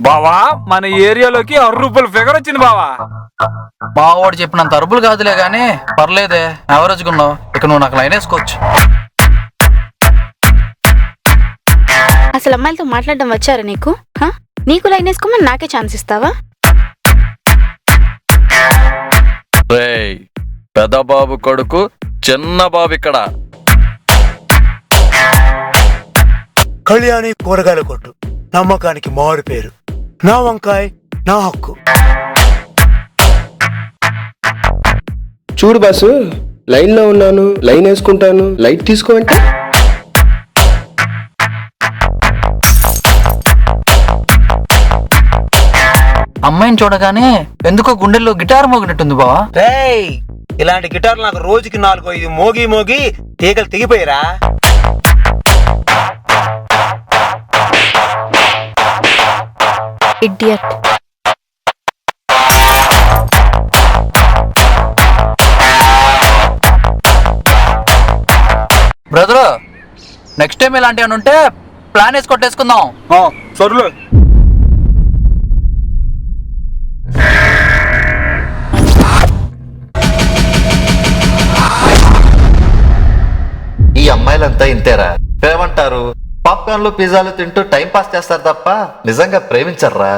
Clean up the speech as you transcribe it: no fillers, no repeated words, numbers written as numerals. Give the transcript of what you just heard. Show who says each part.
Speaker 1: బావా మన ఏరియాలోకి 6 రూపాయల ఫిగర్ వచ్చింది బావా.
Speaker 2: మావాడు చెప్పినంత అరుపులు కాదులే గానీ పర్లేదే, యావరేజ్గా ఉన్నావు. ఇక నువ్వు నాకు లైన్ వేసుకోవచ్చు.
Speaker 3: అసలు అమ్మాయిలతో మాట్లాడడం వచ్చారా నీకు? నీకు లైన్ వేసుకోమని నాకే ఛాన్స్ ఇస్తావా?
Speaker 2: పెద్ద బాబు కొడుకు చిన్న బాబు ఇక్కడ.
Speaker 4: కళ్యాణి కూరగాయల కొట్టు, నమ్మకానికి మారు పేరు. నా వంకాయ నా హక్కు.
Speaker 5: చూడు బాసు, లైన్ లో ఉన్నాను, లైన్ వేసుకుంటాను, లైట్ తీసుకో అంటే
Speaker 2: అమ్మాయిని చూడగానే ఎందుకో గుండెల్లో గిటార్ మోగినట్టుంది బావా.
Speaker 4: రేయ్, ఇలాంటి గిటార్లు నాకు రోజుకి 4-5 మోగి మోగి తీగలు తెగిపోయిరా.
Speaker 3: ఇడియట్.
Speaker 2: బ్రదరు, నెక్స్ట్ టైం ఇలాంటి అని ఉంటే ప్లాన్ వేసి కొట్టేసుకుందాం.
Speaker 1: సర్లే.
Speaker 6: ఈ అమ్మాయిలంతా ఇంతేరా. ఏమంటారు, పాప్కార్న్లు పిజ్జాలు తింటూ టైం పాస్ చేస్తారు తప్ప నిజంగా ప్రేమించర్రా.